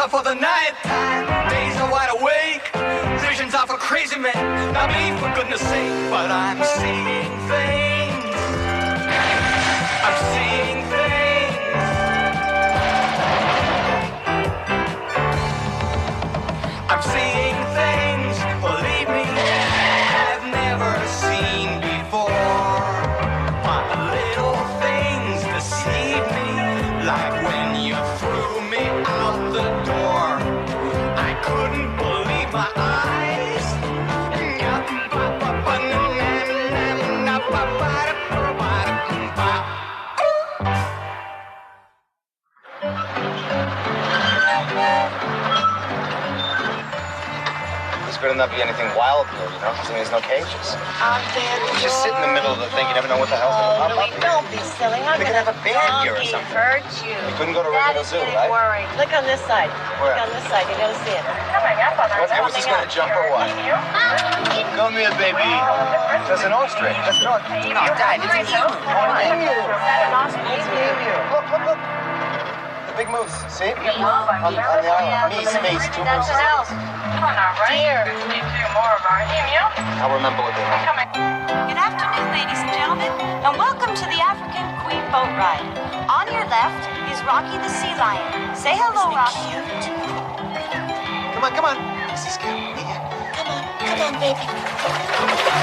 are for the night time, days are wide awake. Visions are for crazy men, not me for goodness sake. But I'm seeing things. I'm seeing things. I'm seeing things, believe me, I've never seen before. But little things deceive me, like when you threw me out the door. I couldn't believe my eyes. This better not be anything wild here, you know, because there's no cages. Dad, You just sit in the middle of the thing, you never know what the hell's going to pop Louis, up. don't be silly. They could have a bear here or something. Hurt you. You couldn't go to a regular zoo, right? Worried. Look on this side. Where? Look on this side. You gotta see it. Hey, was this going to jump or what? Come here, baby. That's an ostrich. That's an ostrich. No, Dad, it's an emu. Look, look, look. The big moose, see? On the island. Me, space, two mooses. Deer. I'll remember what they are. Good afternoon, ladies and gentlemen, and welcome to the African Queen Boat Ride. On your left is Rocky the Sea Lion. Say hello, Rocky. Come on, come on. This is good. Come on, baby.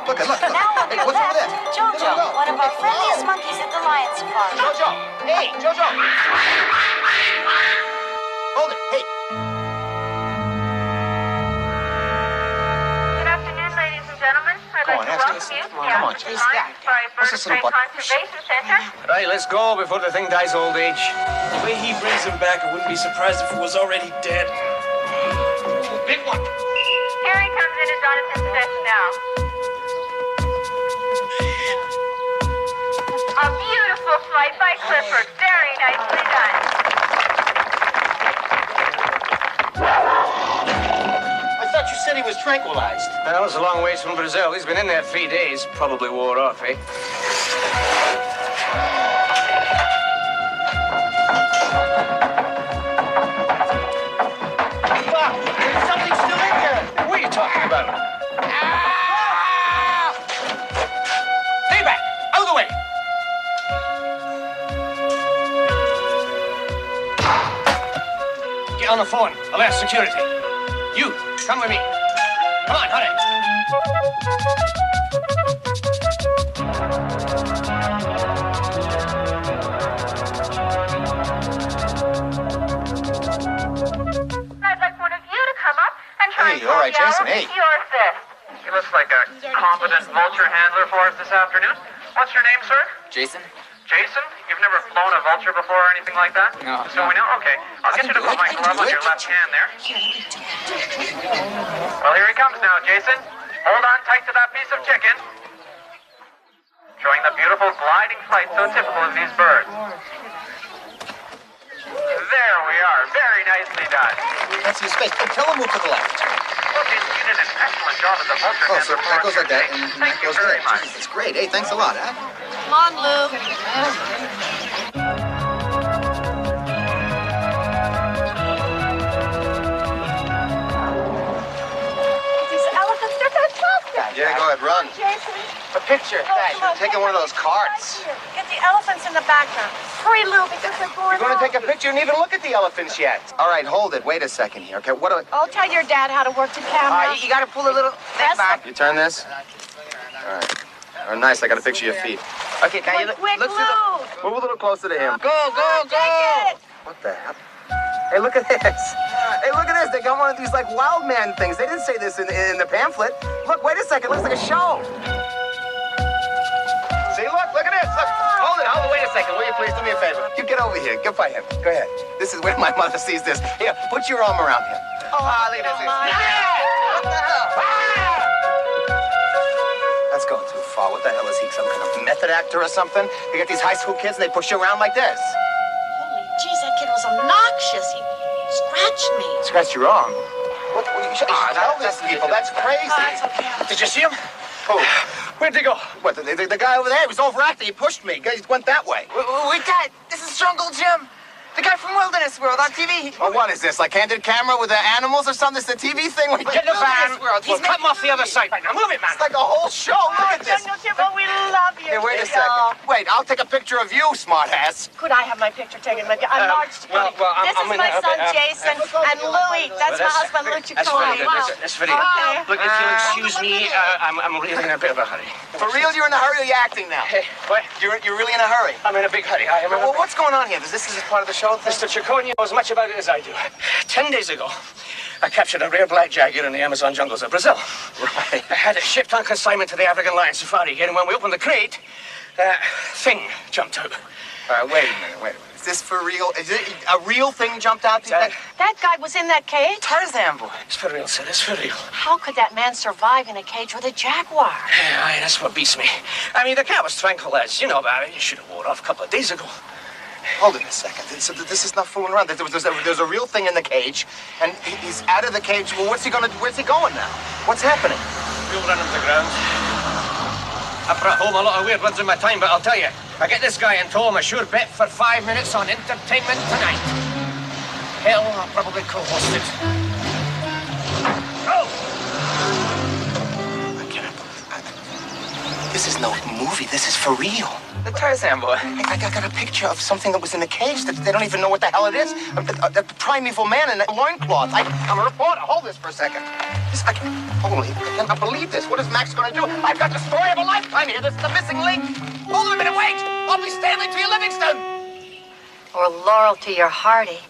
Look, look. Now on Hey, your what's over left, there? Jojo, one of our friendliest monkeys at the Lion Safari. Jojo! Hey, Jojo! Hold it, hey! Good afternoon, ladies and gentlemen. I'd Go like on, to ask welcome us. you to the Come on, African Chase. Lion Safari What's Bird this little Prey button? Conservation Center. Right, let's go before the thing dies old age. The way he brings him back, I wouldn't be surprised if it was already dead. Big one. Here he comes into Jonathan's possession now. A beautiful flight by Clifford. Very nicely done. I thought you said he was tranquilized. Well, it's a long ways from Brazil. He's been in there 3 days. Probably wore off, eh? Fuck! There's something still in here! What are you talking about? Stay back! Out of the way! Get on the phone. I'll ask security. You, come with me. Come on, hurry. I'd like one of you to come up and try Hey, and all right, pull the Jason, owl hey. into your fist. He looks like a competent vulture handler for us this afternoon. What's your name, sir? Jason? Jason? You've never flown a vulture before or anything like that? No. So we know? Okay. I'll get you to put my glove on your left hand there. Well, here he comes now, Jason. Hold on tight to that piece of chicken. Showing the beautiful gliding flight so typical of these birds. There we are. Very nicely done. That's his face. Oh, tell him move to the left. Look, you did an excellent job as a vulture Oh, so handler for that us goes like that, today. and Thank that you goes very there. much. Jeez, that's great. Hey, thanks a lot, huh? Come on, Lou. These elephants, they're fantastic. Yeah, go ahead, run. Jason, A picture. come on, Taking one of those carts. get the elephants in the background. Hurry, Lou, because they're going You're going to off. take a picture and even look at the elephants yet. All right, hold it. Wait a second here. Okay, what do I... I'll tell your dad how to work the camera. You gotta pull a little Press back. You turn this? All right. Oh, nice. I got a picture of your feet. Okay, now you look Quick, to the... Lou. Move a little closer to him. Go, go, go! Take it. What the hell? Hey, look at this. Hey, look at this. They got one of these, like, wild man things. They didn't say this in the pamphlet. Look, wait a second. Looks like a show. See, look at this. Look. Hold it. Wait a second. Will you please do me a favor? You get over here. Get by him. Go ahead. This is where my mother sees this. Here, put your arm around him. Oh, look at this. What the hell? That's going too far. What the hell is he, some kind of method actor or something? They get these high school kids and they push you around like this. Holy jeez, that kid was obnoxious. He scratched me. Scratch your arm. What you should tell these people. That's crazy. That's okay. Did you see him? Who? Where'd they go? What, the guy over there, he was overacting. He pushed me. He went that way. Wait, Dad, this is Jungle Jim. The guy from Wilderness World on TV. Oh, what is this, like Candid Camera with the animals or something? It's the TV thing? Get in the van. World. We'll come off the other side. Right now, move it, man. It's like a whole show. Look at this. Jungle Jim, oh, we love you. Hey, wait a second. Wait, I'll take a picture of you, smartass. Could I have my picture taken with you? I'm Marge Ciccone. This is my son, Jason, and Louie. That's my husband, Lou Ciccone. That's very good. Look, if you'll excuse me, I'm really in a bit of a hurry. For real, you're in a hurry or are you acting now? Hey, what? You're really in a hurry? I'm in a big hurry. I am in a Well, what's going on here? This is part of the show thing? Mr. Ciccone knows as much about it as I do. 10 days ago, I captured a rare black jaguar in the Amazon jungles of Brazil. Right. I had it shipped on consignment to the African lion safari, and when we opened the crate, that thing jumped out. Wait a minute. Is this for real? Is it a real thing jumped out to you? That guy was in that cage? Tarzan boy. It's for real, sir. It's for real. How could that man survive in a cage with a jaguar? Aye, that's what beats me. I mean, the cat was tranquilized. You know about it. You should have wore off a couple of days ago. Hold it a second. This is not fooling around. There's a real thing in the cage, and he's out of the cage. Well, what's he gonna do? Where's he going now? What's happening? We'll run him to ground. I brought home a lot of weird ones in my time, but I'll tell you, I get this guy in tow, I'm a sure bet for 5 minutes on entertainment tonight. Hell, I'll probably co-host it. Oh! I can't believe this is no movie. This is for real. The Tarzan boy. I got a picture of something that was in the cage that they don't even know what the hell it is. A primeval man in a loincloth. I'm a reporter. Hold this for a second. I cannot believe this. What is Max going to do? I've got the story of a lifetime here. This is the missing link. Hold on a minute, wait. I'll be Stanley to your Livingston. Or Laurel to your Hardy.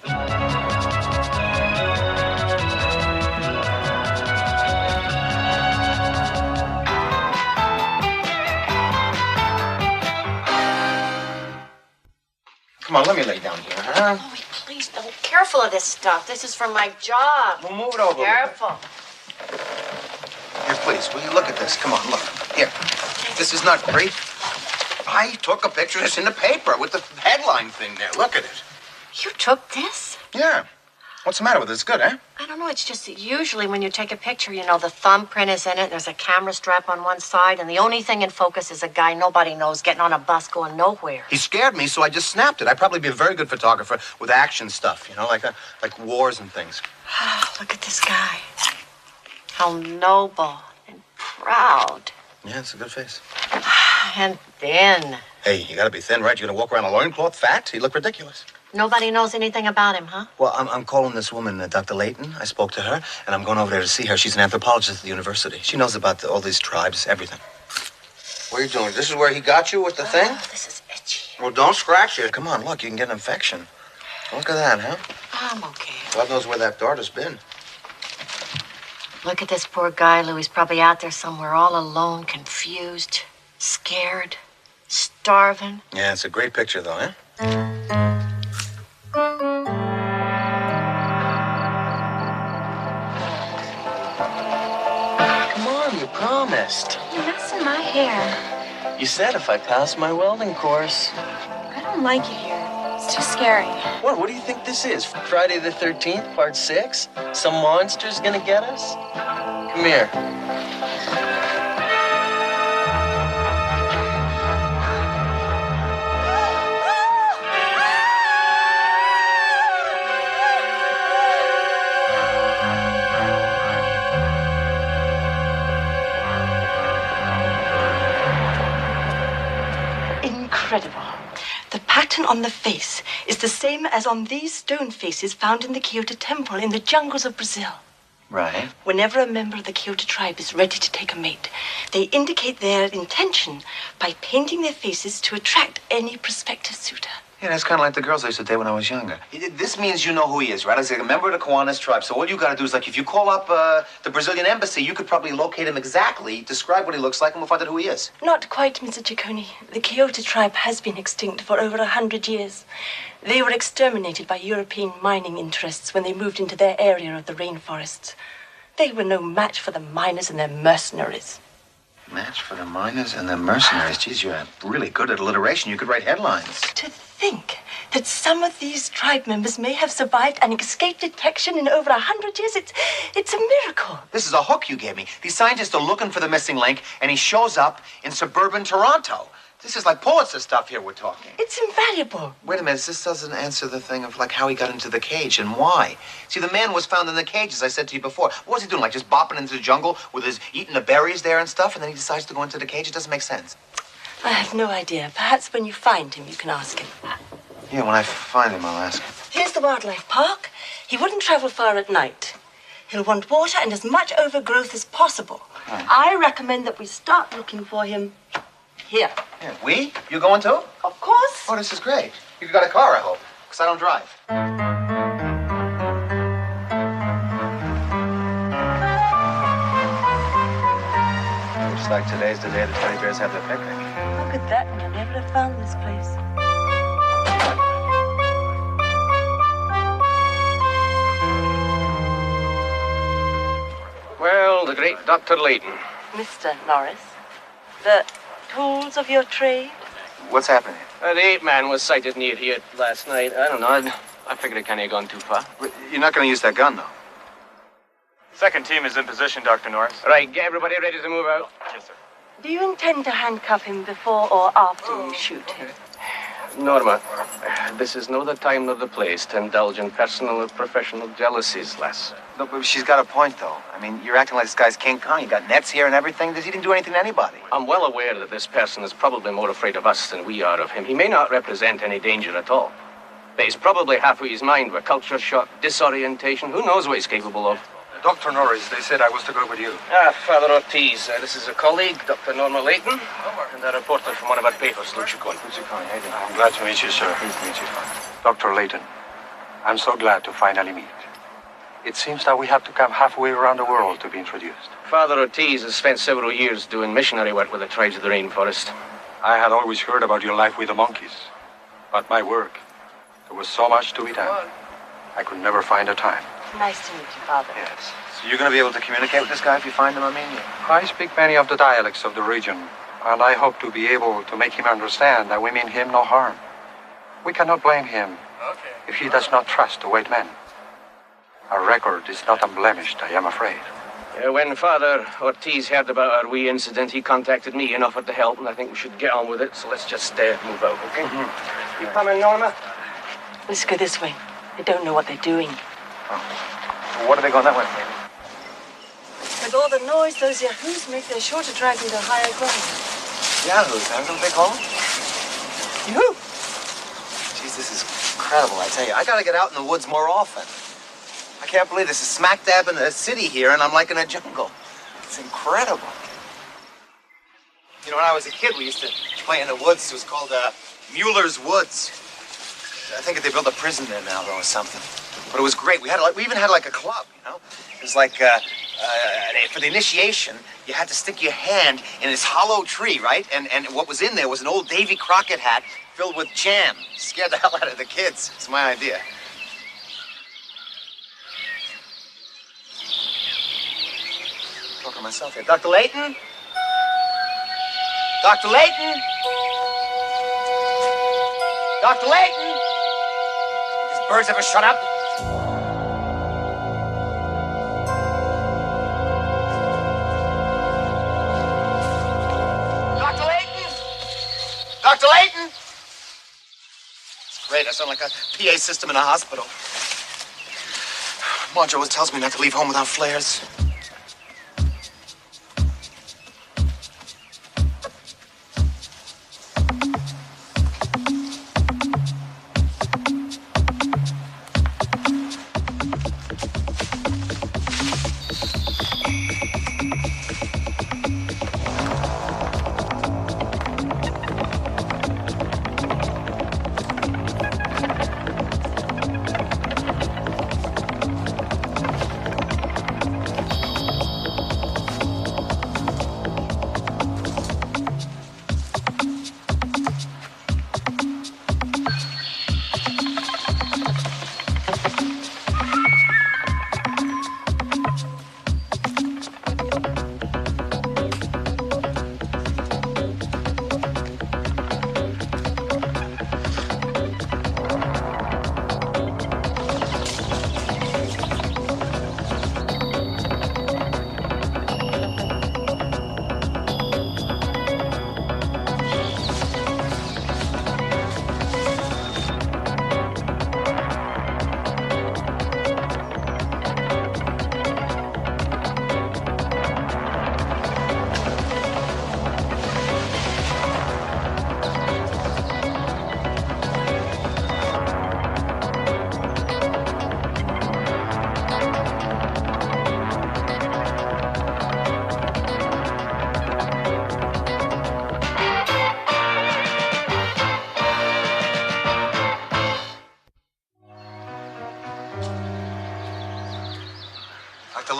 Come on, let me lay down here, huh? Oh, please don't. Careful of this stuff. This is for my job. We'll move it over. Careful. Here, please, will you look at this? Come on, look. Here. This is not great. I took a picture that's in the paper with the headline thing there. Look at it. You took this? Yeah. What's the matter with it? It's good, eh? I don't know. It's just that usually when you take a picture, you know, the thumbprint is in it. There's a camera strap on one side, and the only thing in focus is a guy nobody knows getting on a bus going nowhere. He scared me, so I just snapped it. I'd probably be a very good photographer with action stuff, you know, like wars and things. Look at this guy. How noble and proud. Yeah, it's a good face. And thin. Hey, you gotta be thin, right? You're gonna walk around in a loincloth fat? You look ridiculous. Nobody knows anything about him, huh? Well, I'm calling this woman, Dr. Layton. I spoke to her, and I'm going over there to see her. She's an anthropologist at the university. She knows about all these tribes, everything. What are you doing? This is where he got you with the thing? This is itchy. Well, don't scratch it. Come on, look, you can get an infection. Look at that, huh? I'm okay. God knows where that dart has been. Look at this poor guy, Lou. He's probably out there somewhere all alone, confused, scared, starving. Yeah, it's a great picture, though, eh? Come on, you promised. You're messing my hair. You said if I passed my welding course. I don't like it here. It's too scary. What do you think this is? Friday the 13th, part 6? Some monster's gonna get us? Come here. Incredible. The pattern on the face is the same as on these stone faces found in the Kyoto temple in the jungles of Brazil. Right. Whenever a member of the Kyoto tribe is ready to take a mate, they indicate their intention by painting their faces to attract any prospective suitor. Yeah, that's kind of like the girls I used to date when I was younger. This means you know who he is, right? He's like a member of the Kiwanis tribe. So all you got to do is, like, if you call up the Brazilian embassy, you could probably locate him exactly, describe what he looks like, and we'll find out who he is. Not quite, Mr. Ciccone. The Kyoto tribe has been extinct for over 100 years. They were exterminated by European mining interests when they moved into their area of the rainforests. They were no match for the miners and their mercenaries. Match for the miners and the mercenaries. Geez, you're really good at alliteration. You could write headlines. To think that some of these tribe members may have survived and escaped detection in over 100 years. It's a miracle. This is a hook you gave me. These scientists are looking for the missing link, and he shows up in suburban Toronto. This is like Pulitzer stuff here we're talking. It's invaluable. Wait a minute, this doesn't answer the thing of, like, how he got into the cage and why. See, the man was found in the cage, as I said to you before. What was he doing, like just bopping into the jungle with his eating the berries there and stuff, and then he decides to go into the cage? It doesn't make sense. I have no idea. Perhaps when you find him, you can ask him. Yeah, when I find him, I'll ask him. Here's the wildlife park. He wouldn't travel far at night. He'll want water and as much overgrowth as possible. Right. I recommend that we start looking for him here. Yeah, we? You going too? Of course. Oh, this is great. You've got a car, I hope, because I don't drive. Looks like today's the day the teddy bears have their picnic. Look at that, and I never have found this place. Well, the great Dr. Layton. Mr. Norris, the tools of your trade? What's happening? The ape man was sighted near here last night. I don't know. I figured it kind of gone too far. You're not going to use that gun, though. Second team is in position, Dr. Norris. Right, get everybody ready to move out. Yes, sir. Do you intend to handcuff him before or after you shoot him? Norma, this is neither the time nor the place to indulge in personal or professional jealousies, lass. No, but she's got a point, though. I mean, you're acting like this guy's King Kong. You got nets here and everything. He didn't do anything to anybody. I'm well aware that this person is probably more afraid of us than we are of him. He may not represent any danger at all. But he's probably half of his mind with culture shock, disorientation. Who knows what he's capable of? Dr. Norris, they said I was to go with you. Father Ortiz. This is a colleague, Dr. Norma Layton, and a reporter from one of our papers, Lucia Cohen. I'm glad to meet you, sir. Pleased to meet you. Dr. Layton, I'm so glad to finally meet. It seems that we have to come halfway around the world to be introduced. Father Ortiz has spent several years doing missionary work with the tribes of the rainforest. I had always heard about your life with the monkeys. But my work, there was so much to be done. I could never find the time. Nice to meet you, Father. Yes. So you're going to be able to communicate with this guy if you find him, I mean? I speak many of the dialects of the region, and I hope to be able to make him understand that we mean him no harm. We cannot blame him if he does not trust the white men. Our record is not unblemished, I am afraid. When Father Ortiz heard about our wee incident, he contacted me and offered to help, and I think we should get on with it, so let's just move out, okay? Mm-hmm. You coming, Norma? Let's go this way. They don't know what they're doing. Oh. Well, what are they going that way for? With all the noise those yahoos make, they're sure to drive into higher ground. Yahoos, huh? Don't they call them? Yahoo! Jeez, this is incredible, I tell you. I gotta get out in the woods more often. I can't believe this is smack dab in the city here, and I'm like in a jungle. It's incredible. You know, when I was a kid, we used to play in the woods. It was called Mueller's Woods. I think they built a prison there now, though, or something. But it was great. We even had like a club, you know? It was like, for the initiation, you had to stick your hand in this hollow tree, right? And what was in there was an old Davy Crockett hat filled with jam. Scared the hell out of the kids. It's my idea. Talking to myself here. Dr. Layton? Dr. Layton? Dr. Layton? These birds ever shut up? Dr. Layton? Dr. Layton? It's great. I sound like a PA system in a hospital. Marge always tells me not to leave home without flares.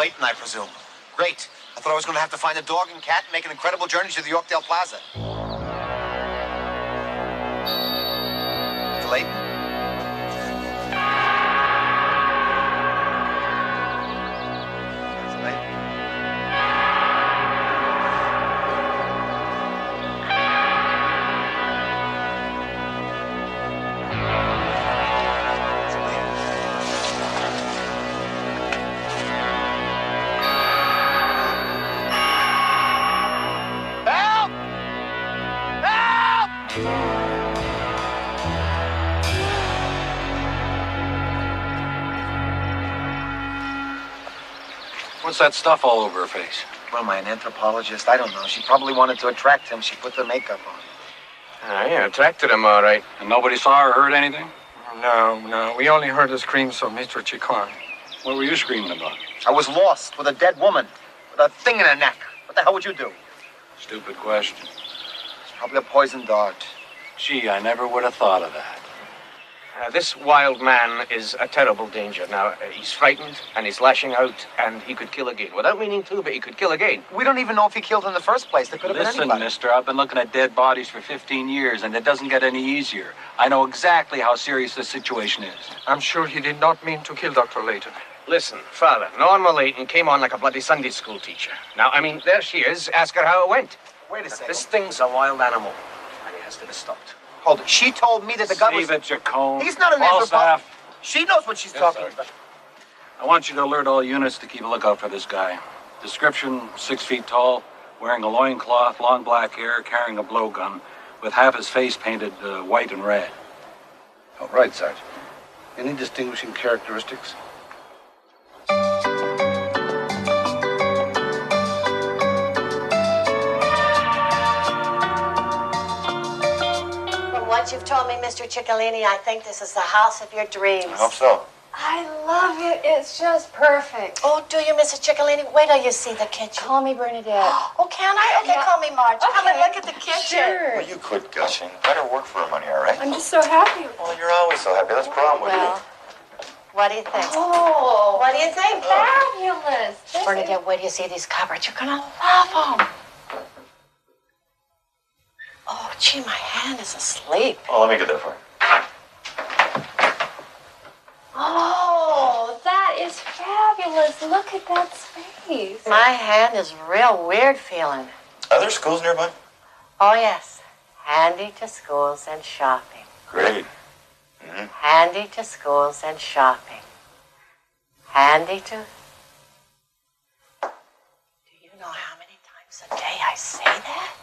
Layton, I presume. Great. I thought I was going to have to find a dog and cat and make an incredible journey to the Yorkdale Plaza. Mr. Layton? Mr. Layton? Help! Help! What's that stuff all over her face? What am I, an anthropologist? I don't know. She probably wanted to attract him. She put the makeup on. Yeah, attracted him all right. And nobody saw or heard anything? No. We only heard the screams of Mr. Chicon. What were you screaming about? I was lost with a dead woman with a thing in her neck. What the hell would you do? Stupid question. It's probably a poison dart. Gee, I never would have thought of that. This wild man is a terrible danger. Now, he's frightened, and he's lashing out, and he could kill again. Without meaning to, but he could kill again. We don't even know if he killed in the first place. There could have been Listen, anybody. mister, I've been looking at dead bodies for 15 years, and it doesn't get any easier. I know exactly how serious this situation is. I'm sure he did not mean to kill Dr. Layton. Listen, Father, Norma Layton came on like a bloody Sunday school teacher. Now, I mean, there she is. Ask her how it went. Wait a second. This thing's a wild animal, and he has to be stopped. Hold it. She told me that the guy was... Save it, Jacone. He's not an All anthropologist. staff. She knows what she's talking about. I want you to alert all units to keep a lookout for this guy. Description, 6 feet tall, wearing a loincloth, long black hair, carrying a blowgun, with half his face painted white and red. All right, Sergeant. Any distinguishing characteristics? From what you've told me, Mr. Ciccolini, I think this is the house of your dreams. I hope so. I love it. It's just perfect. Oh, do you, Mrs. Ciccolini? Wait till you see the kitchen. Call me Bernadette. Oh, can I? Okay, Yeah. call me Marge. Come and Okay. look at the kitchen. Sure. Well, you quit gushing. Let her work for her money, all right? I'm just so happy. Well, you're always so happy. That's the problem with Well, what do you think? Oh, What do you think? fabulous. This Bernadette, wait till you see these cupboards. You're gonna love them. Oh, gee, my hand is asleep. you. Oh, let me get that for you. Oh, that is fabulous. Look at that space. My hand is real weird feeling. Are there schools nearby? Oh, yes. Handy to schools and shopping. Great. Handy to schools and shopping. Handy to... Do you know how many times a day I say that?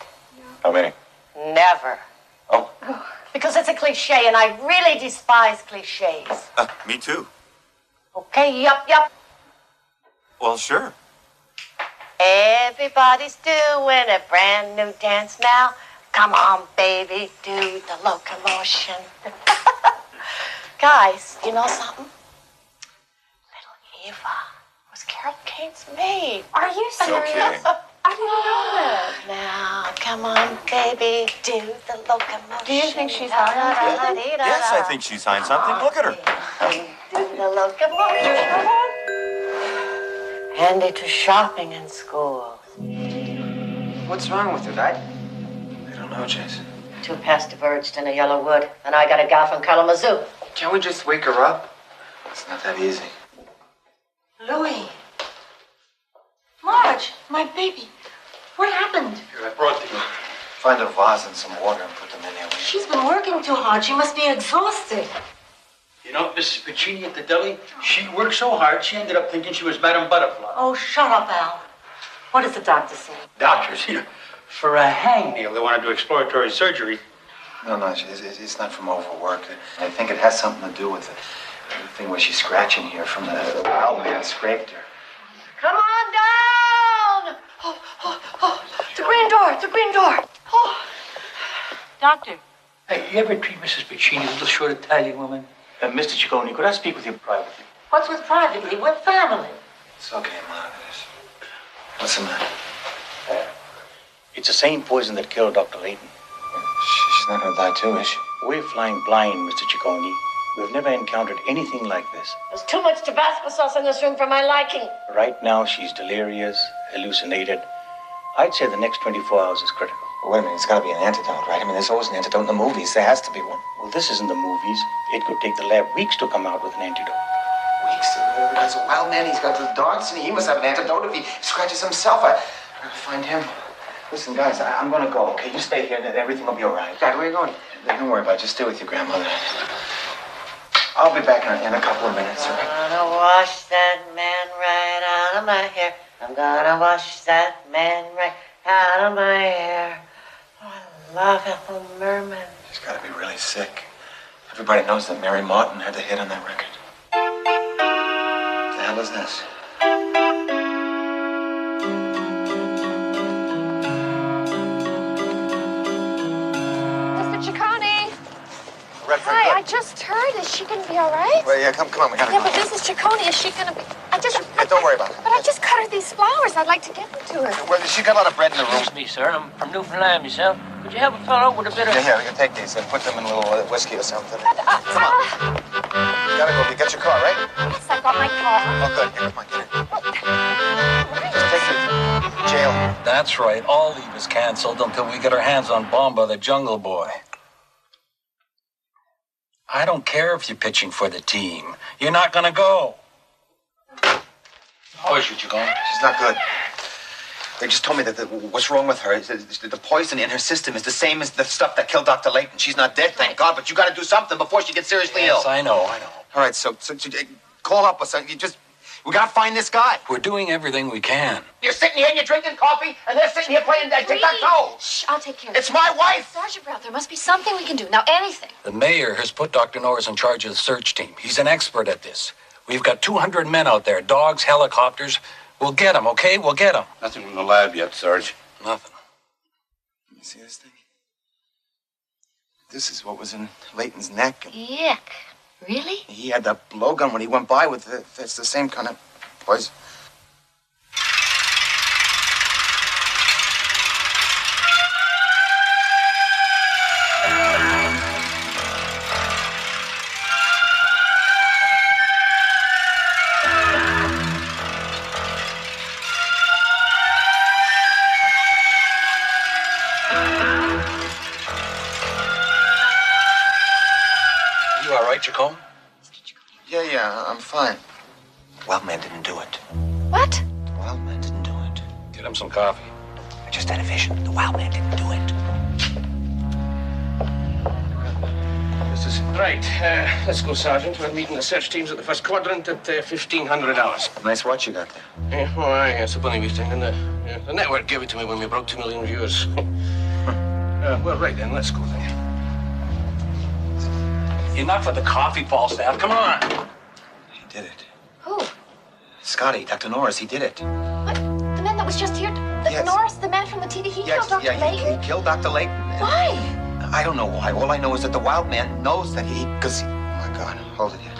How many? Never. Oh, Because it's a cliche, and I really despise cliches. me too. Okay, yup. Well, sure. Everybody's doing a brand new dance now. Come on, baby, do the locomotion. Guys, you know something? Little Eva was Carol Kane's maid. Are you serious? Okay. I didn't know that. Now, come on, baby, do the locomotion. Do you think she's hot? Yes, I think she signed something. Look at her. Do the locomotion. Handy to shopping and schools. What's wrong with her, Dad? I don't know, Jason. 2 past diverged in a yellow wood, and I got a gal from Kalamazoo. Can't we just wake her up? It's not that easy. Louis. Marge, my baby. What happened? Here, I brought you. Find a vase and some water and put them in there. She's been working too hard. She must be exhausted. You know, Mrs. Piccini at the deli, she worked so hard, she ended up thinking she was Madame Butterfly. Oh, shut up, Al. What does the doctor say? Doctors, you know, for a hangnail, they want to do exploratory surgery. No, it's not from overwork. I think it has something to do with the thing where she's scratching here from the wild man scraped her. Come on down! The green door. Oh. Doctor. Hey, you ever treat Mrs. Piccini, a little short Italian woman? Mr. Ciccone, could I speak with you privately? What's with privately? We're family. It's okay, Margaret. What's the matter? It's the same poison that killed Dr. Layton. She's not gonna die too, is she? We're flying blind, Mr. Ciccone. We've never encountered anything like this. There's too much Tabasco sauce in this room for my liking. Right now, she's delirious, hallucinated. I'd say the next 24 hours is critical. Well, wait a minute, it's got to be an antidote, right? I mean, there's always an antidote in the movies. There has to be one. Well, this isn't the movies. It could take the lab weeks to come out with an antidote. Weeks? There's a wild man. He's got the dogs, and he must have an antidote if he scratches himself. I gotta find him. Listen, guys, I'm gonna go, okay? You stay here, and everything will be all right. Dad, where are you going? Don't worry about it. Just stay with your grandmother. I'll be back in a couple of minutes, all right? I'm gonna wash that man right out of my hair. I'm gonna wash that man right out of my hair. Oh, I love Ethel Merman. She's got to be really sick. Everybody knows that Mary Martin had the hit on that record. What the hell is this? Mr. Ciccone. Redford, Hi, good. I just heard. Is she gonna be all right? Well, yeah, come on, we gotta Yeah, go. but Mrs. Ciccone, is she gonna be? Yeah, don't worry about it. But I just cut her these flowers. I'd like to give them to her. Well, she got a lot of bread in the room. Excuse me, sir. I'm from Newfoundland myself. Could you help a fellow with a bit of... Yeah, we can take these and put them in a little whiskey or something. Come on. You gotta go. You got your car, right? Yes, I got my car. Oh, good. Here, come on, get in. Just take you to jail. That's right. All leave is canceled until we get our hands on Bomba the Jungle Boy. I don't care if you're pitching for the team. You're not gonna go. How is she, Ciccone? She's not good. They just told me that what's wrong with her is that the poison in her system is the same as the stuff that killed Dr. Layton. She's not dead, thank God, but you got to do something before she gets seriously ill. Yes, I know. All right, so call up us. We got to find this guy. We're doing everything we can. You're sitting here and you're drinking coffee, and they're sitting here playing tic-tac-toe. Shh, I'll take care of it. It's my wife. Sergeant Brown, there must be something we can do. Now, anything. The mayor has put Dr. Norris in charge of the search team. He's an expert at this. We've got 200 men out there, dogs, helicopters. We'll get them, okay? We'll get them. Nothing from the lab yet, Sarge. Nothing. You see this thing? This is what was in Layton's neck. Yuck. Really? He had that blowgun when he went by with it. It's the same kind of poison. You all right, Ciccone? Yeah, I'm fine. Wild man didn't do it. What? The wild man didn't do it. Get him some coffee. I just had a vision. The wild man didn't do it. This is... Right, let's go, Sergeant. We're meeting the search teams at the first quadrant at 1500 hours. Nice watch you got there. Yeah, oh, aye, it's a bunny wee thing. And the network gave it to me when we broke 2 million viewers. Well, right then, let's go then. Enough of the coffee, Falstaff. Come on. He did it. Who? Scotty, Dr. Norris, he did it. What? The man that was just here? Yes. Norris, the man from the TV? He killed Dr. Layton? He killed Dr. Layton. Why? I don't know why. All I know is that the wild man knows that because oh my God, hold it here.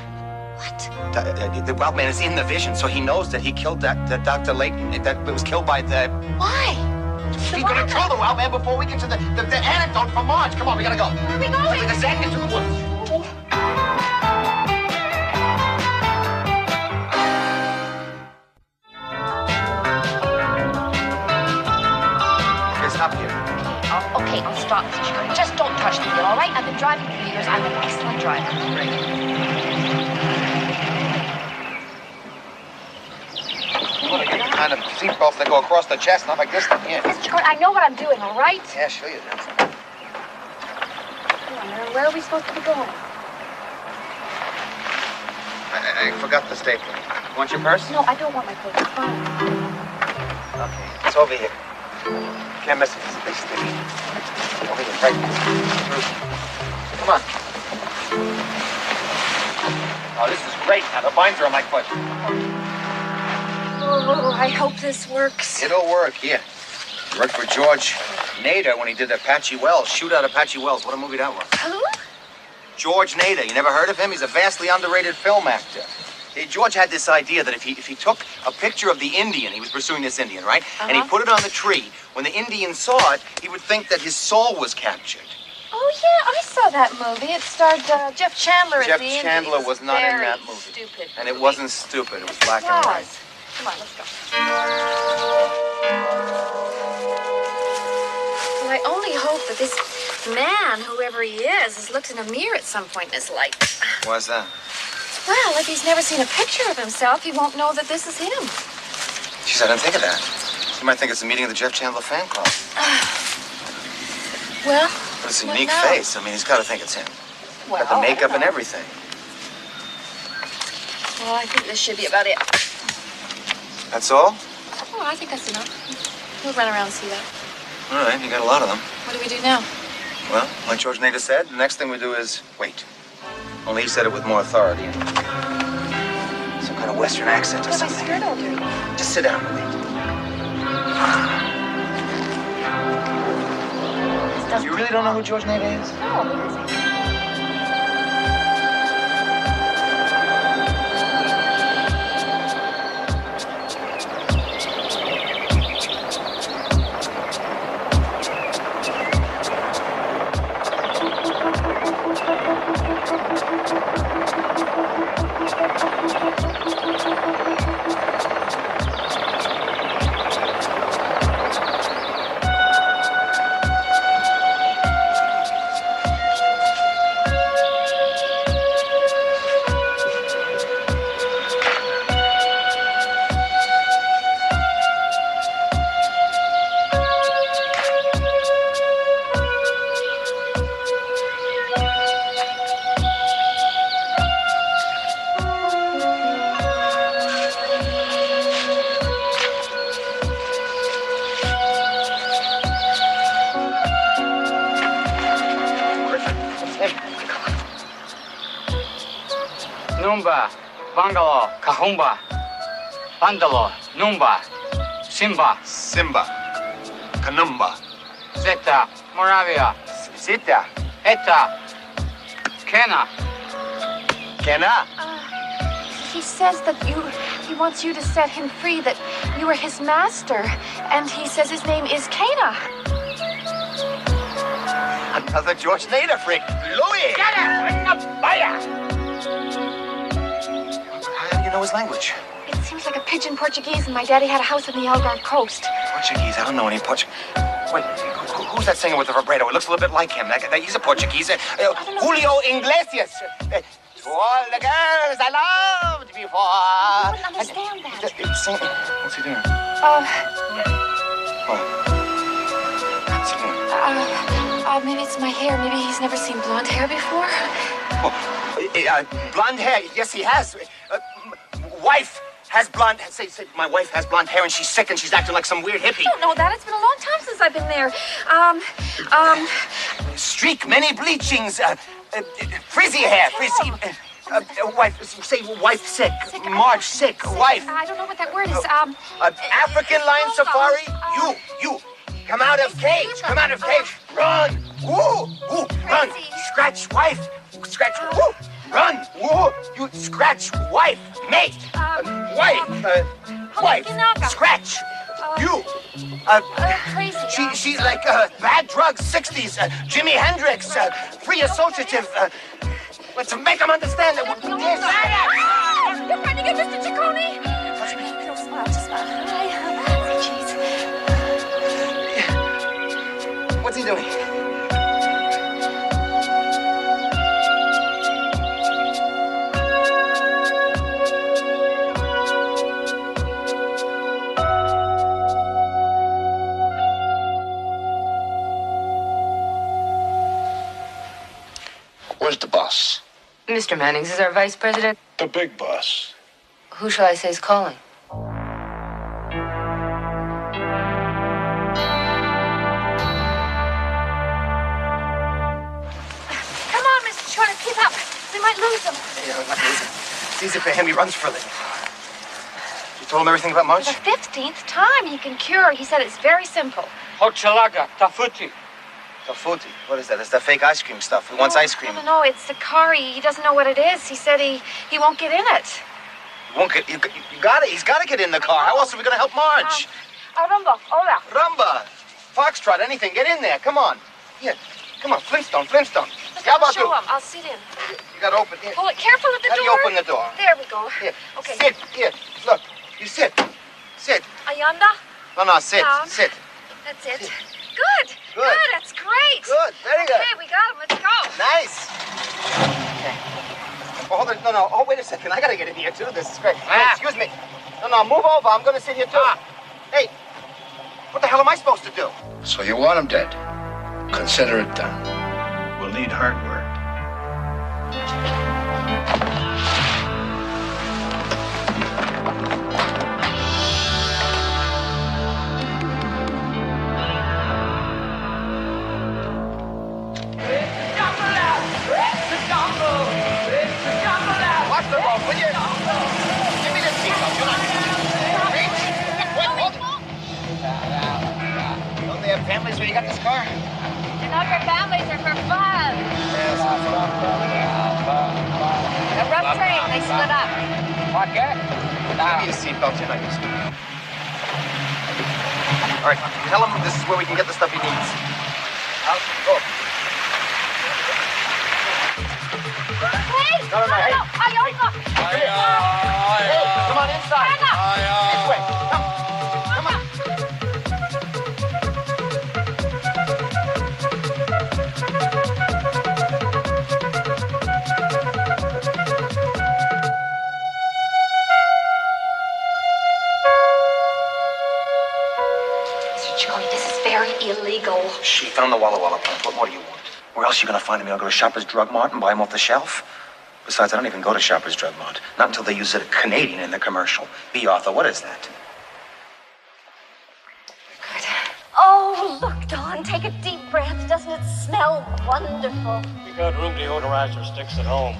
What? The wild man is in the vision, so he knows that he killed that Dr. Layton, that was killed by the... Why? He's gonna kill the wild man before we get to the antidote for Marge. Come on, we gotta go. Where are we going? We're zagging into the woods. Stop here. Oh, okay, I'll stop, Mr. Chico. Just don't touch the wheel, all right? I've been driving for years. I'm an excellent driver. You want to get the kind of seatbelts that go across the chest, not like this thing here. Mr. Chico, I know what I'm doing, all right? Yeah, sure you do. Where are we supposed to be going? I forgot the stapler. You want your purse? No, I don't want my purse. It's fine. Okay, it's over here. Can't miss it. It's sticky. Over here, right. Come on. Oh, this is great. Now the vines are on my foot. Oh, I hope this works. It'll work, here. Worked for George Nader when he did Apache Wells. Shootout Apache Wells. What a movie that was. Who? George Nader. You never heard of him? He's a vastly underrated film actor. George had this idea that if he took a picture of the Indian, he was pursuing this Indian, right? And he put it on the tree. When the Indian saw it, he would think that his soul was captured. Oh, yeah, I saw that movie. It starred Jeff Chandler at Jeff the end. Chandler It was not in very that movie. Stupid. And it wasn't stupid. It was black and white. Come on, let's go. Well, I only hope that this man, whoever he is, has looked in a mirror at some point in his life. Why's that? Well, if he's never seen a picture of himself, he won't know that this is him. Jeez, I didn't think of that. You might think it's a meeting of the Jeff Chandler fan club. Well, But it's a what unique now? face. I mean, he's got to think it's him. Well, Got the makeup I and don't know. everything. Well, I think this should be about it. That's all? Oh, I think that's enough. We'll run around and see that. All right, you got a lot of them. What do we do now? Well, like George Nader said, the next thing we do is wait. Only he said it with more authority. Some kind of Western accent or What have I something. scared all dirty? Just sit down and wait. You really don't know who George Nader is? No, who is he? Numba, Bangalore, Kahumba, Bandalore, Numba, Simba, Simba, Kanumba, Zeta, Moravia, Zita, Eta, Kena. Kena. He says that he wants you to set him free, that you are his master. And he says his name is Cana. Another George Nader freak. Louis! Get him in the fire! How do you know his language? It seems like a pidgin Portuguese, and my daddy had a house in the Algarve coast. Portuguese? I don't know any Portuguese. Wait, who's that singer with the vibrato? It looks a little bit like him. He's a Portuguese. Julio Iglesias. To all the girls I loved before. I wouldn't understand that. Sing. What's he doing? What? What's he doing? Maybe it's my hair. Maybe he's never seen blonde hair before. Blonde hair. Yes, he has. Wife has blonde. Say, my wife has blonde hair and she's sick and she's acting like some weird hippie. I don't know that. It's been a long time since I've been there. Streak, many bleachings. Frizzy hair. Frizzy. Wife. Say wife sick. Marge sick. Wife. I don't know what that word is. African lion safari. You. Come out of cage. Come out of cage. Run. Woo. Woo. Run. Scratch wife. Scratch. Woo. Run. Woo. You scratch wife. Mate. Wife. Wife. Scratch. You. Crazy. She's like bad drugs, 60s. Jimi Hendrix. Free associative. Let's make them understand that we're You're trying to get Mr. Ciccone? No, smile. Just smile. Jeez. What's he doing? Where's the boss? Mr. Mannings is our vice president. The big boss. Who shall I say is calling? Come on, Mr. Shorter, keep up. We might lose him. Yeah, we're not losing. It's easy for him. He runs for a living. You told him everything about Marge? For the 15th time he can cure. He said it's very simple. Hochelaga, Tafuti. Tafuti. What is that? It's that fake ice cream stuff. He wants ice cream. No, it's the curry. He doesn't know what it is. He said he won't get in it. He won't get. You got it. He's got to get in the car. How else are we going to help Marge? Rumba, hola. Rumba, foxtrot, anything. Get in there. Come on. Here. Come on, Flintstone. I'll show him. I'll sit in. You gotta open it. Hold it. Careful with the How door. do you open the door? There we go. Here. Okay. Sit. Here. Look. You sit. Sit. Ayanda? No, sit. Down. Sit. That's it. Good. Good. That's great. Good. Very good. Okay, we got him. Let's go. Nice. Okay. Oh, hold it. No. Oh, wait a second. I gotta get in here, too. This is great. Hey, excuse me. No, move over. I'm gonna sit here, too. Hey, what the hell am I supposed to do? So you want him dead. Consider it done. We'll need hard work. Watch the road, will you? Give me the seatbelt. Come on. Reach. Don't they have families where you got this car? They're not for families, they're for fun. Yes. A rough train, they split up. Give me a seatbelt. You're not used to it. All right, tell him this is where we can get the stuff he needs. Go. Hey! No. Ayanda! Hey, come on inside. This way. Come on. Mr. Ciccone, this is very illegal. She found the Walla Walla plant. What more do you want? Where else are you going to find him? You'll go to Shoppers Drug Mart and buy him off the shelf? Besides, I don't even go to Shoppers Drug Mart. Not until they use a Canadian in the commercial. B. Arthur, what is that? Oh, look, Dawn, take a deep breath. Doesn't it smell wonderful? We got room deodorizer sticks at home.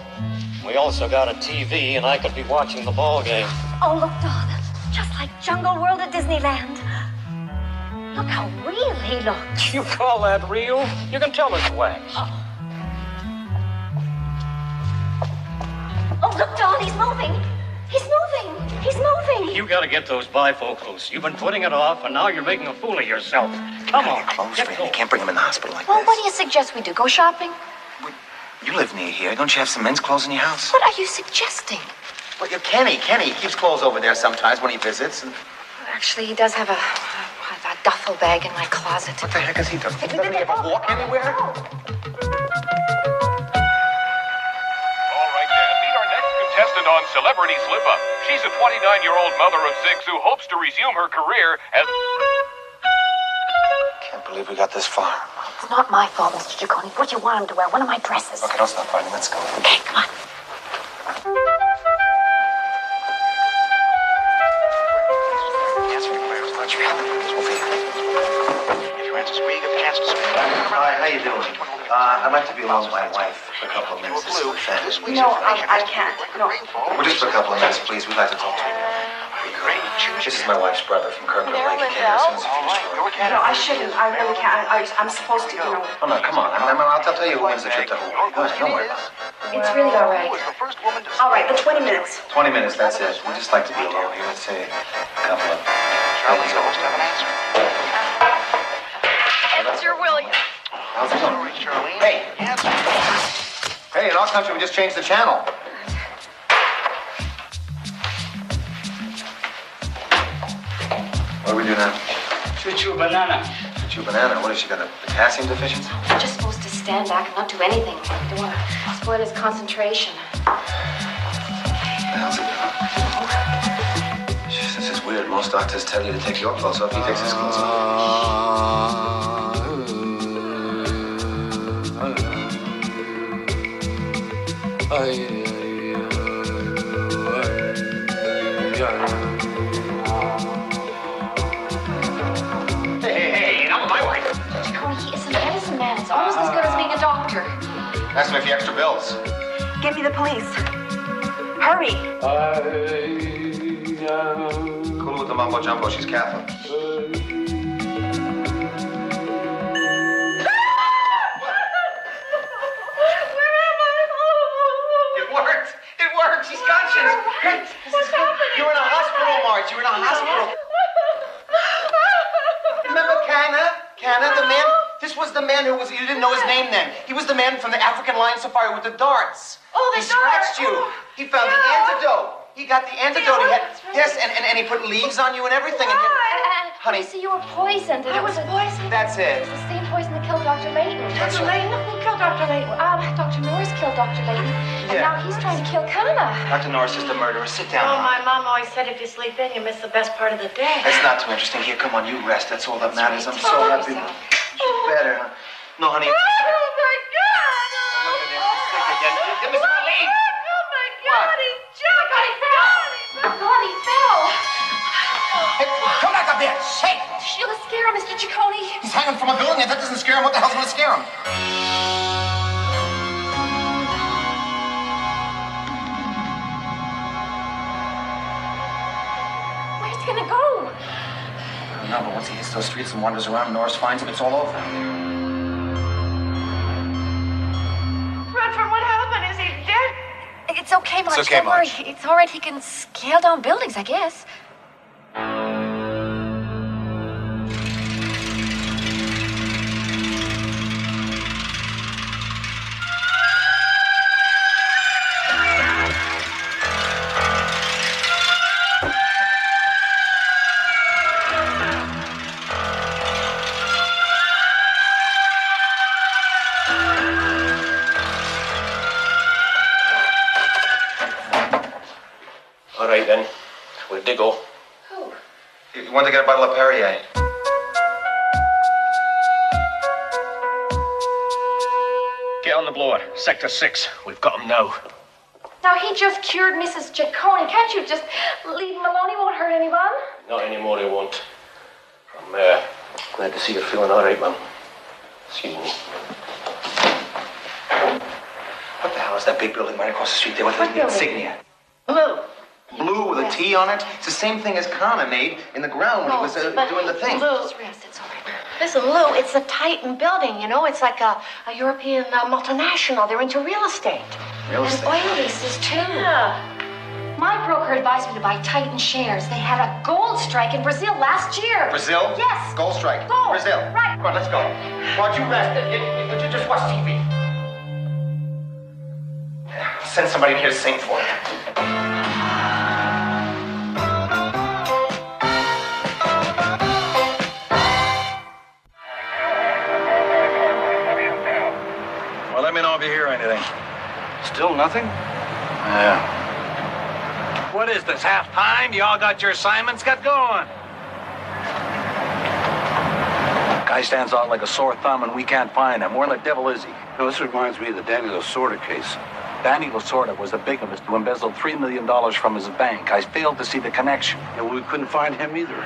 We also got a TV, and I could be watching the ball game. Oh, look, Dawn, just like Jungle World at Disneyland. Look how real he looks. You call that real? You can tell it's wax. Oh, look, Dawn, he's moving. He's moving. You gotta get those bifocals. You've been putting it off, and now you're making a fool of yourself. Come on. Clothes for him. You can't bring him in the hospital like Well, this. what do you suggest we do? Go shopping? You live near here. Don't you have some men's clothes in your house? What are you suggesting? Well, you're Kenny. Kenny keeps clothes over there sometimes when he visits. And... Actually, he does have a duffel bag in my closet. What the heck is he doing? Doesn't he ever walk anywhere? All right, Dan. Meet our next contestant on Celebrity Slip Up. She's a 29-year-old mother of 6 who hopes to resume her career as... Can't believe we got this far. It's not my fault, Mr. Ciccone. What do you want him to wear? One of my dresses. Okay, don't stop fighting. Let's go. Okay, come on. Hi, how you doing? I'd like to be alone with my wife for a couple of minutes. This is the family. No, I can't. No. Well, just for a couple of minutes, please. We'd like to talk to you. This is my wife's brother from Kirkland Lake. He came here as soon as he finished work. No, I shouldn't. I really can't. I'm supposed to, Oh, no, come on. I'll tell you who wins the trip to Hawaii. Go ahead, don't worry about it. It's really all right. All right, the 20 minutes. 20 minutes, that's it. We'd just like to be alone here. Let's say a couple of... Charlie's almost have an answer. Mr. Williams. How's it going? Hey. Hey, in our country, we just changed the channel. What do we do now? Shoot you a banana. Shoot you a banana. What, has she got a potassium deficiency? We're just supposed to stand back and not do anything. We don't want to spoil his concentration. How's it going? Jeez, this is weird. Most doctors tell you to take your clothes off. He takes his clothes off. Hey, not my wife. Ciccone, he is a medicine man. It's almost as good as being a doctor. Ask him if you extra bills. Get me the police. Hurry. Cool with the mumbo jumbo. She's Catholic. It worked. She's conscious. What's happening? You're in a hospital, Marge. You're in a hospital. Remember Canna? Canna, the man? This was the man man who was, you didn't know his name then. He was the man from the African lion safari with the darts. Oh, the He scratched dart. you. Oh, He found the antidote. He got the antidote. He had, that's right. yes, and he put leaves on you and everything. And honey. You see, you were poisoned. And I was poisoned. That's it. It's the same poison that killed Dr. Layton. Dr. Layton? Who killed Dr. Layton? Dr. Norris killed Dr. Layton. And Yeah. now he's trying to kill Kana. Dr. Norris is the murderer. Sit down. Oh, Mom. my mom always said if you sleep in, you miss the best part of the day. That's not too interesting. Here, come on, you rest. That's all that matters. I'm so happy. She's better, huh? No, honey. Oh, my God! Look at him. He's sick again. Give me some relief. Oh, my God, he jumped! He fell! Oh, God, he fell. Hey, come back up here. Shake. Sheila, scare him, Mr. Ciccone. He's hanging from a building. If that doesn't scare him, what the hell's going to scare him? Where's he gonna go? I don't know, but once he hits those streets and wanders around, Norris finds him, it's all over. Redford, what happened? Is he dead? It's okay, Marge. okay, Don't worry. Marge. It's all right. He can scale down buildings, I guess. All right, then. Where'd they go? You want to get a bottle of Perrier? Get on the blower. Sector 6. We've got him now. Now, he just cured Mrs. Ciccone. Can't you just leave him alone? He won't hurt anyone. Not anymore, he won't. I'm glad to see you're feeling all right, ma'am. Excuse me. What the hell is that big building right across the street there with What the building? insignia? Blue. Blue with a T on it? It's the same thing as Kana made in the ground when he was doing the thing. Lou, listen, Lou, it's a Titan building, you know? It's like a European multinational. They're into real estate. Real And estate. oil leases, too. Yeah. My broker advised me to buy Titan shares. They had a gold strike in Brazil last year. Brazil? Yes. Gold strike. Gold. Brazil. Right. Come on, let's go. Why don't you rest? You just watch TV. I'll send somebody in here to sing for you. Well, let me know if you hear anything. Still nothing? Yeah. What is this, half time? You all got your assignments? Get going. Guy stands out like a sore thumb and we can't find him. Where the devil is he? No, this reminds me of the Danny Lasorda case. Danny Lasorda was a bigamist who embezzled $3 million from his bank. I failed to see the connection. Yeah, well, we couldn't find him either.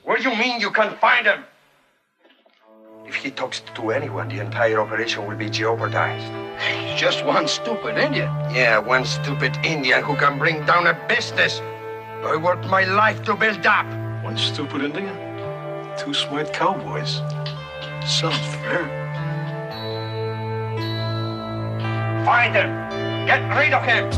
What do you mean you can't find him? If he talks to anyone, the entire operation will be jeopardized. He's just one stupid Indian. Yeah, one stupid Indian who can bring down a business I worked my life to build up. One stupid Indian? Two smart cowboys. Sounds fair. Find him. Get rid of him.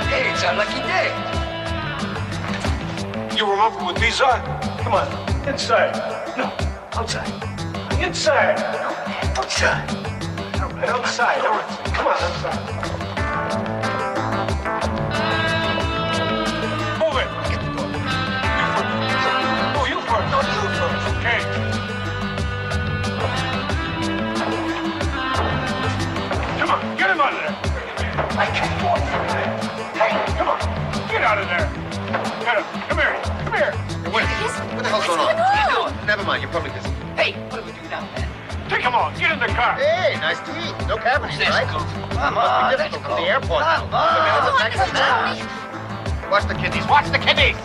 Hey, it's a lucky day. You remember what these are? Come on, inside. No, outside. Inside. Outside. Right outside. All right. Come on, outside. Move it. Get the door. You first. No, you first. No, you first. Okay. Come on, get him out of there. I can't walk. Hey, come on. Get out of there. Get him. Come here. Come here. What the hell's going on? What are you doing? Never mind, you're probably busy. Hey, what do we do now, man? Take him on. Get in the car. Hey, nice to eat. No cavities, Let's right? go. Must Come be on, let's difficult go. from the airport. Come The man in the back on. of the Watch the kiddies. Watch the kiddies.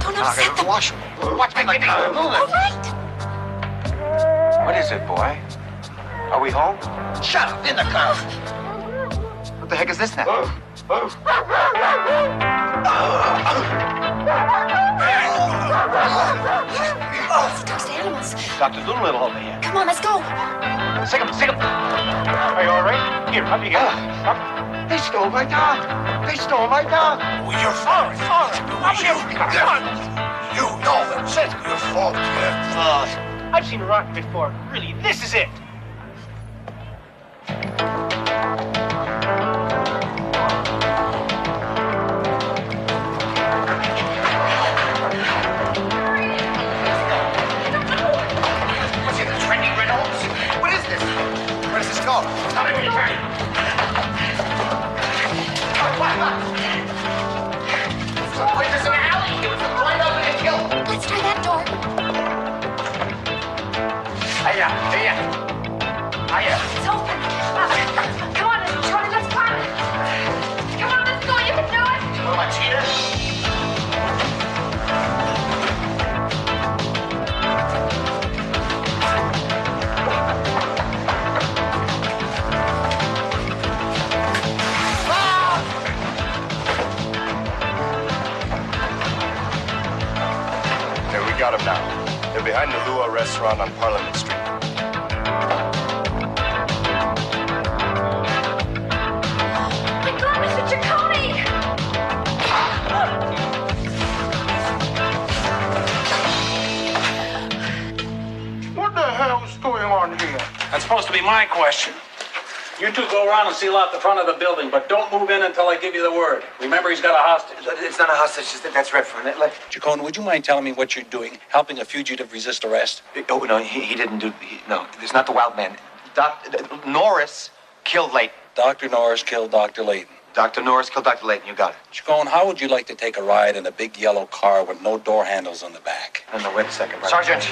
Don't upset them. Wash them. Watch me, move it. All right. What is it, boy? Are we home? Shut up, in the car. What the heck is this now? Those animals. Dr. Doolittle over here. Come on, let's go. Sick him. Are you all right? Here, help you get up. They stole my dog. They stole my dog. Oh, you're sorry. Come on. You know that's it. Your fault, kid. I've seen a rocket before. Really, this is it. What's it, the trendy Reynolds? What is this? Where does this go? Tell me when you're ready. Wait, there's an alley. It was right over the hill. Let's try that door. Hiya. It's open. Come on, Charlie, let's climb it. Come on, let's go. You can do it. What am I, cheater? Okay, we got them now. They're behind the Lua restaurant on Parliament Street. My God, Mr. Ciccone! What the hell is going on here? That's supposed to be my question. You two go around and seal out the front of the building, but don't move in until I give you the word. Remember, he's got a hostage. It's not a hostage. That's Redfern. Chacon, would you mind telling me what you're doing? Helping a fugitive resist arrest? Oh, no, he didn't do... no, it's not the wild man. Norris killed Layton. Dr. Norris killed Dr. Layton. Dr. Norris killed Dr. Layton. You got it. Chacon, how would you like to take a ride in a big yellow car with no door handles on the back? No, wait a second. Sergeant.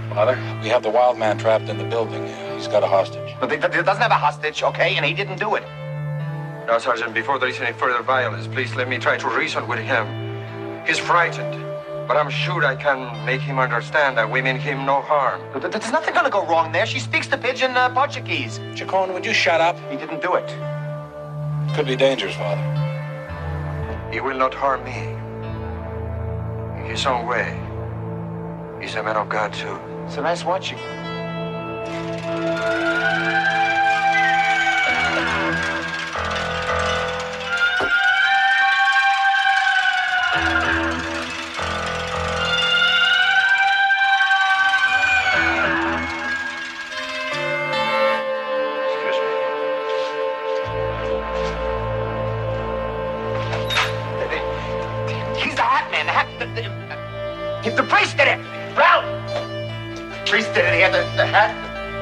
Father, we have the wild man trapped in the building. He's got a hostage. But he doesn't have a hostage, okay? And he didn't do it. Now, Sergeant, before there is any further violence, please let me try to reason with him. He's frightened, but I'm sure I can make him understand that we mean him no harm. There's nothing gonna go wrong there. She speaks the pidgin Portuguese. Chacon, would you shut up? He didn't do it. Could be dangerous, Father. He will not harm me. In his own way. He's a man of God, too. So nice watching. He's the hat man. The priest did it. Brown. The priest did it. He had the hat.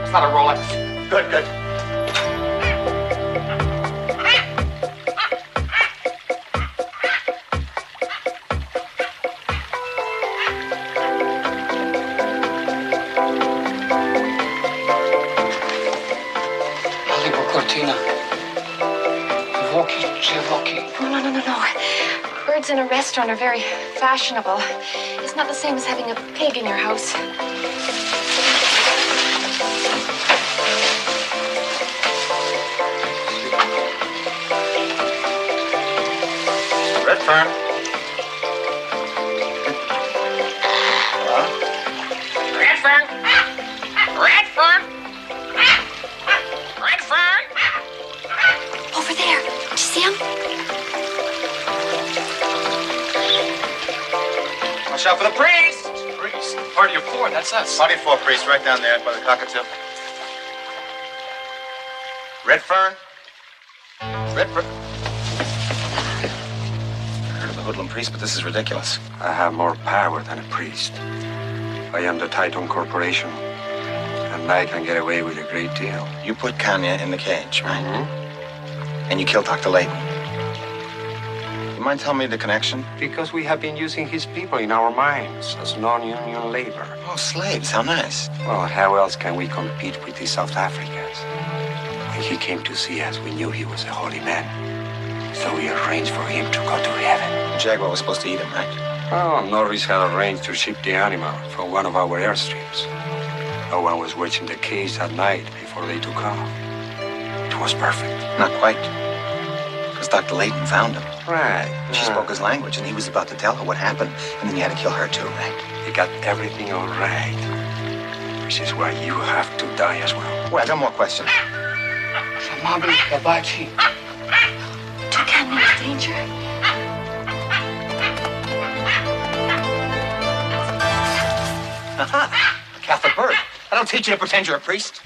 It's not a Rolex. Good. Cortina. No. Birds in a restaurant are very fashionable. It's not the same as having a pig in your house. Redfern. Redfern. Over there. Did you see him? Watch out for the priest. Priest? Party of four, that's us. Party of four, priest, right down there by the cockatoo. Redfern. Redfern. I heard of the hoodlum priest, but this is ridiculous. I have more power than a priest. I am the Titan Corporation, and I can get away with a great deal. You put Kanya in the cage, right? Mm-hmm. And you killed Dr. Layton. You mind telling me the connection? Because we have been using his people in our mines as non-union labor. Oh, slaves, how nice. Well, how else can we compete with the South Africans? When he came to see us, we knew he was a holy man. So we arranged for him to go to heaven. The jaguar was supposed to eat him, right? Oh, Norris had arranged to ship the animal from one of our airstrips. No one was watching the cage at night before they took off. It was perfect. Not quite. Because Dr. Layton found him. Right. She spoke his language, and he was about to tell her what happened, and then you had to kill her too, right? He got everything all right. Which is why you have to die as well. Wait, I got more questions. Samabli Babachi. Toucan means danger. Aha! A Catholic bird. I don't teach you to pretend you're a priest.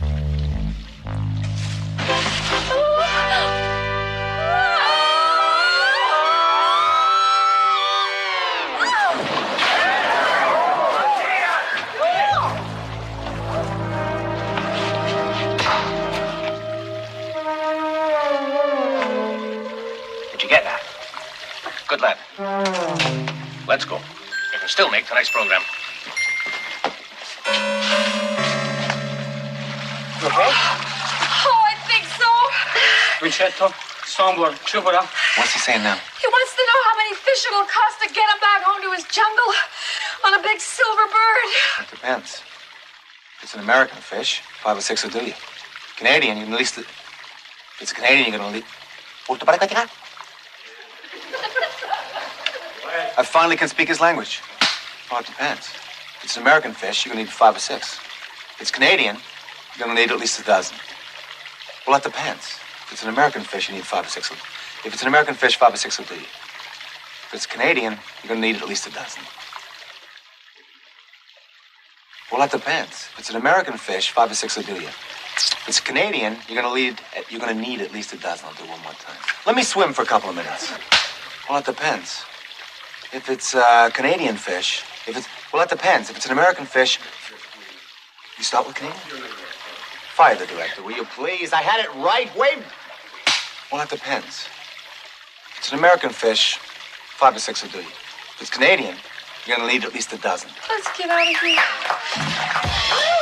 Did you get that? Good lad. Let's go. You can still make tonight's program. Oh, I think so. Ricetto, Sombor, Chubara. What's he saying now? He wants to know how many fish it'll cost to get him back home to his jungle on a big silver bird. It depends. If it's an American fish, 5 or 6 will do you. Canadian, you can at least... If it's a Canadian, you're gonna leave... I finally can speak his language. Well, it depends. If it's an American fish, you're gonna need 5 or 6. If it's Canadian, you're gonna need at least a dozen. Well, that depends. If it's an American fish, you need 5 or 6. If it's an American fish, 5 or 6 will do you. If it's Canadian, you're gonna need at least a dozen. Well, that depends. If it's an American fish, 5 or 6 will do you. If it's Canadian, you're gonna need at least a dozen. I'll do one more time. Let me swim for a couple of minutes. Well, that depends. If it's Canadian fish, that depends. If it's an American fish, you start with Canadian? Fire the director, will you please? I had it right. Wait. Well, that depends. If it's an American fish, 5 or 6 will do you. If it's Canadian, you're gonna need at least a dozen. Let's get out of here.